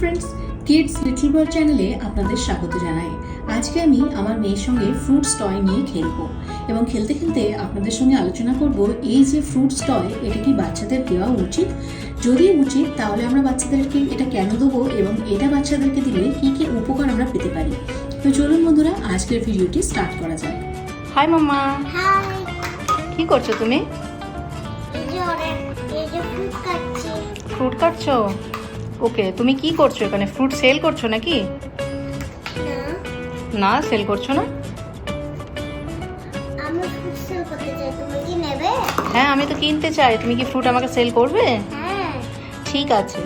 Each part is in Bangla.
ফ্রেন্ডস, কিডস লিটল ওয়ার্ল্ড চ্যানেলে আপনাদের স্বাগত জানাই। আজকে আমি আমার মেয়ের সঙ্গে ফ্রুটস টয় নিয়ে খেলবো এবং খেলতে খেলতে আপনাদের সঙ্গে আলোচনা করব এই যে ফ্রুটস টয়, এটা কি বাচ্চাদের দেওয়া উচিত? যদি উচিত তাহলে আমরা বাচ্চাদেরকে এটা কেন দেবো এবং এটা বাচ্চাদেরকে দিলে কি কি উপকার আমরা পেতে পারি। তো চলুন বন্ধুরা, আজকের ভিডিওটি স্টার্ট করা যাক। হাই মাম্মা, হাই, কি করছো তুমি? এই যে ফ্রুট কাটছি। ফ্রুট কাটছো? ওকে, তুমি কি করছো এখানে? ফ্রুট সেল করছো নাকি? না, সেল করছো না। আমি ফ্রুট সেল করতে চাই, তুমি কি নেবে? হ্যাঁ, আমি তো কিনতে চাই। তুমি কি ফ্রুট আমাকে সেল করবে? হ্যাঁ। ঠিক আছে।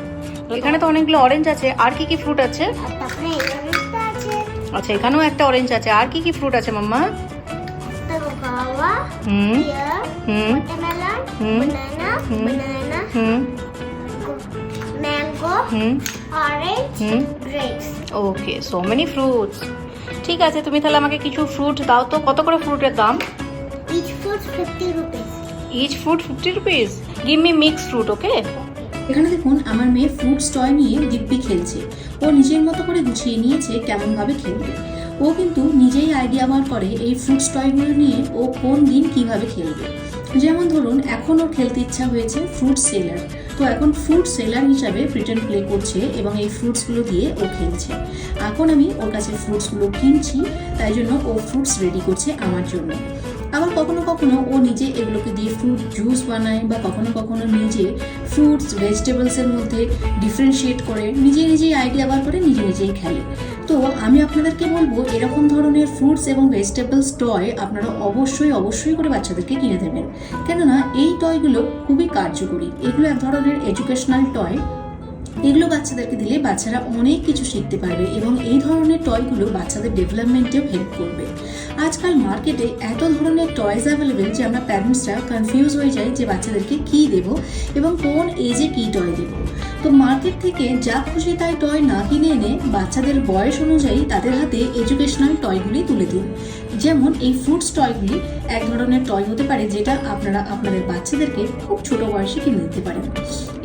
এখানে তো অনেকগুলো অরেঞ্জ আছে, আর কি কি ফ্রুট আছে? আর তারপরে এই অরেঞ্জটা আছে। আচ্ছা, এখানেও একটা অরেঞ্জ আছে, আর কি কি ফ্রুট আছে মাম্মা? তারপর গাওয়া, হুম পিয়ার, হুম ওয়াটারমেলন, হুম, বানানা, হুম ম্যাঙ্গো, হুম অরেঞ্জ, হুম গ্রেপস। ওকে, সো মেনি ফ্রুটস। ঠিক আছে, তুমি তাহলে আমাকে কিছু ফ্রুট দাও তো। কত করে ফ্রুটের দাম? Each fruit 50 rupees. Each fruit 50 rupees. Give me mix fruit, okay? এখানে দেখুন, আমার মেয়ে ফ্রুটস টয় নিয়ে দিব্যি খেলছে। ও নিজের মতো করে গুছিয়ে নিয়েছে কেমন ভাবে খেলবে। ও কিন্তু নিজেই আইডিয়া বার করে এই ফ্রুটস টয়গুলো নিয়ে ও কোন দিন কিভাবে খেলবে। যেমন ধরুন, এখন ওর খেলতে ইচ্ছা হয়েছে ফ্রুট সেলার, তো এখন ফ্রুট সেলার হিসাবে প্রিটেন্ড প্লে করছে এবং এই ফ্রুটসগুলো দিয়ে ও খেলছে। এখন আমি ওর কাছে ফ্রুটসগুলো কিনছি, তাই জন্য ও ফ্রুটস রেডি করছে আমার জন্য। আবার কখনো কখনো ও নিজে এগুলোকে দিয়ে ফ্রুট জুস বানায় বা কখনো কখনো নিজে ফ্রুটস ভেজিটেবলসের মধ্যে ডিফারেন্সিয়েট করে নিজেই আইডিয়া বার করে নিজেই খেলে। তো আমি আপনাদেরকে বলবো, এরকম ধরনের ফ্রুটস এবং ভেজিটেবলস টয় আপনারা অবশ্যই করে বাচ্চাদেরকে কিনে দেবেন, কেননা এই টয়গুলো খুবই কার্যকরী। এগুলো এক ধরনের এডুকেশনাল টয়। এগুলো বাচ্চাদেরকে দিলে বাচ্চারা অনেক কিছু শিখতে পারবে এবং এই ধরনের টয়গুলো বাচ্চাদের ডেভেলপমেন্টেও হেল্প করবে। আজকাল মার্কেটে এত ধরনের টয়স অ্যাভেলেবেল যে আমরা প্যারেন্টসরা কনফিউজ হয়ে যাই যে বাচ্চাদেরকে কী দেবো এবং কোন এজে কী টয় দেবো। তো মার্কেট থেকে যা খুশি তাই টয় না কিনে এনে বাচ্চাদের বয়স অনুযায়ী তাদের হাতে এডুকেশনাল টয়গুলি তুলে দিন। যেমন এই ফ্রুটস টয়গুলি এক ধরনের টয় হতে পারে যেটা আপনারা আপনাদের বাচ্চাদেরকে খুব ছোট বয়সে কিনে দিতে পারেন।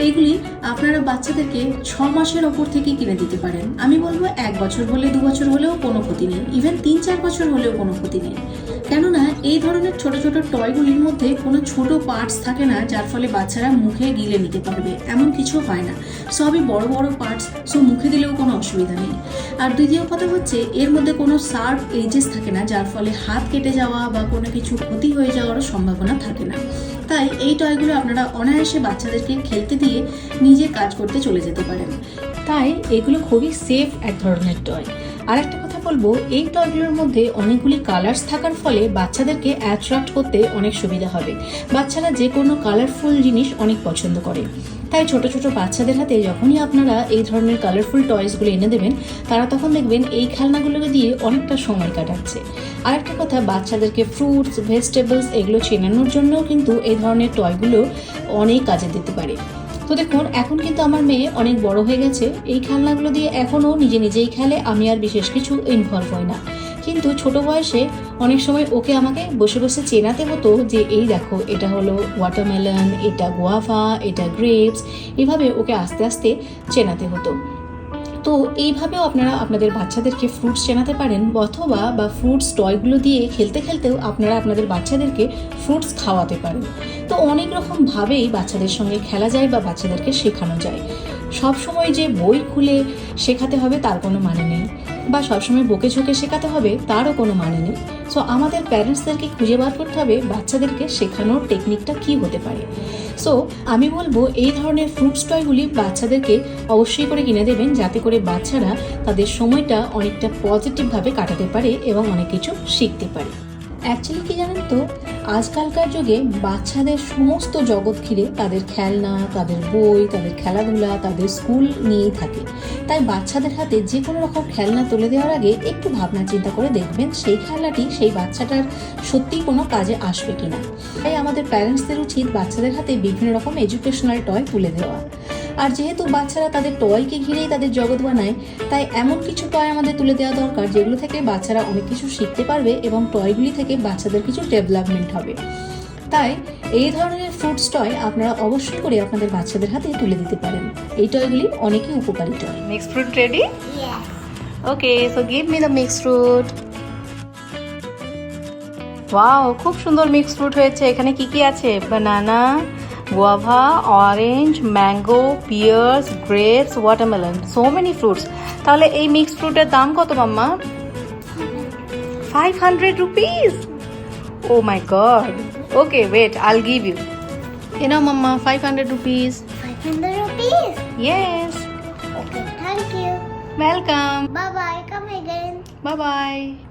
এইগুলি আপনারা বাচ্চাদেরকে 6 মাসের ওপর থেকে কিনে দিতে পারেন। আমি বলবো 1 বছর হলে 2 বছর হলেও কোনো ক্ষতি নেই, ইভেন 3-4 বছর হলেও কোনো ক্ষতি নেই। কেননা এই ধরনের ছোট ছোট টয়গুলির মধ্যে কোনো ছোট পার্টস থাকে না যার ফলে বাচ্চারা মুখে গিলে নিতে পারবে, এমন কিছু হয় না। সবই বড় পার্টস, সো মুখে দিলেও কোনো অসুবিধা নেই। আর দ্বিতীয় কথা হচ্ছে, এর মধ্যে কোনো শার্প এজেস থাকে না যার ফলে হাত কেটে যাওয়া বা কোনো কিছু ক্ষতি হয়ে যাওয়ারও সম্ভাবনা থাকে না। তাই এই টয়গুলো আপনারা অনায়াসে বাচ্চাদেরকে খেলতে দিয়ে নিজে কাজ করতে চলে যেতে পারেন। তাই এগুলো খুবই সেফ এক ধরনের টয়। আর একটা কথা বলবো, এই টয়গুলোর মধ্যে অনেকগুলি কালার্স থাকার ফলে বাচ্চাদেরকে অ্যাট্রাক্ট করতে অনেক সুবিধা হবে। বাচ্চারা যে কোনো কালারফুল জিনিস অনেক পছন্দ করে। তাই ছোট ছোট বাচ্চাদের হাতে যখনই আপনারা এই ধরনের কালারফুল টয়েসগুলো এনে দেবেন, তারা তখন দেখবেন এই খেলনাগুলোকে দিয়ে অনেকটা সময় কাটাচ্ছে। আর একটা কথা, বাচ্চাদেরকে ফ্রুটস ভেজিটেবলস এগুলো চেনানোর জন্যও কিন্তু এই ধরনের টয়গুলো অনেক কাজে দিতে পারে। তো দেখুন, এখন কিন্তু আমার মেয়ে অনেক বড় হয়ে গেছে, এই খেলনাগুলো দিয়ে এখনও নিজেই খেলে, আমি আর বিশেষ কিছু ইনভলভ হই না। কিন্তু ছোট বয়সে অনেক সময় ওকে আমাকে বসে বসে চেনাতে হতো যে এই দেখো, এটা হলো ওয়াটারমেলন, এটা গুয়াভা, এটা গ্রেপস, এভাবে ওকে আস্তে আস্তে চেনাতে হতো। তো এইভাবেও আপনারা আপনাদের বাচ্চাদেরকে ফ্রুটস চেনাতে পারেন, অথবা বা ফ্রুটস টয়গুলো দিয়ে খেলতে খেলতেও আপনারা আপনাদের বাচ্চাদেরকে ফ্রুটস খাওয়াতে পারেন। তো অনেক রকমভাবেই বাচ্চাদের সঙ্গে খেলা যায় বা বাচ্চাদেরকে শেখানো যায়। সবসময় যে বই খুলে শেখাতে হবে তার কোনো মানে নেই, বা সবসময় বকে ঝোঁকে শেখাতে হবে তারও কোনো মানে নেই। সো আমাদের প্যারেন্টসদেরকে খুঁজে বার করতে হবে বাচ্চাদেরকে শেখানোর টেকনিকটা কী হতে পারে। সো আমি বলবো, এই ধরনের ফ্রুটস টয়গুলি বাচ্চাদেরকে অবশ্যই করে কিনে দেবেন, যাতে করে বাচ্চারা তাদের সময়টা অনেকটা পজিটিভভাবে কাটাতে পারে এবং অনেক কিছু শিখতে পারে। অ্যাকচুয়ালি কি জানেন তো, আজকালকার যুগে বাচ্চাদের সমস্ত জগৎ ঘিরে তাদের খেলনা, তাদের বই, তাদের খেলাধুলা, তাদের স্কুল নিয়েই থাকে। তাই বাচ্চাদের হাতে যে কোনো রকম খেলনা তুলে দেওয়ার আগে একটু ভাবনা চিন্তা করে দেখবেন সেই খেলনাটি সেই বাচ্চাটার সত্যিই কোনো কাজে আসবে কিনা। তাই আমাদের প্যারেন্টসদের উচিত বাচ্চাদের হাতে বিভিন্ন রকম এডুকেশনাল টয় তুলে দেওয়া। আর যেহেতু বাচ্চারা তাদের টয়কে ঘিরেই তাদের জগৎ বানায়, তাই এমন কিছু টয় আমাদের তুলে দেওয়া দরকার যেগুলো থেকে বাচ্চারা অনেক কিছু শিখতে পারবে এবং টয়গুলি থেকে বাচ্চাদের কিছু ডেভেলপমেন্ট হবে। তাই এই ধরনের ফ্রুটস টয় আপনারা অবশ্যই করে আপনাদের বাচ্চাদের হাতে তুলে দিতে পারেন। এই টয়গুলি অনেকই উপকারী toy. Mix fruit ready? Yes. Okay, so give me the mix fruit. Wow, খুব সুন্দর মিক্স ফ্রুট হয়েছে। এখানে কি কি আছে? Banana, guava, orange, mango, pears, grapes, watermelon, so many fruits. তাহলে এই মিক্স ফ্রুটের দাম কত মাম্মা? 500 rupees? Oh my god. Okay, wait, I'll give you. You know, Mama, 500 rupees. 500 rupees. Yes. Okay, thank you. Welcome. Bye bye. Come again. Bye bye.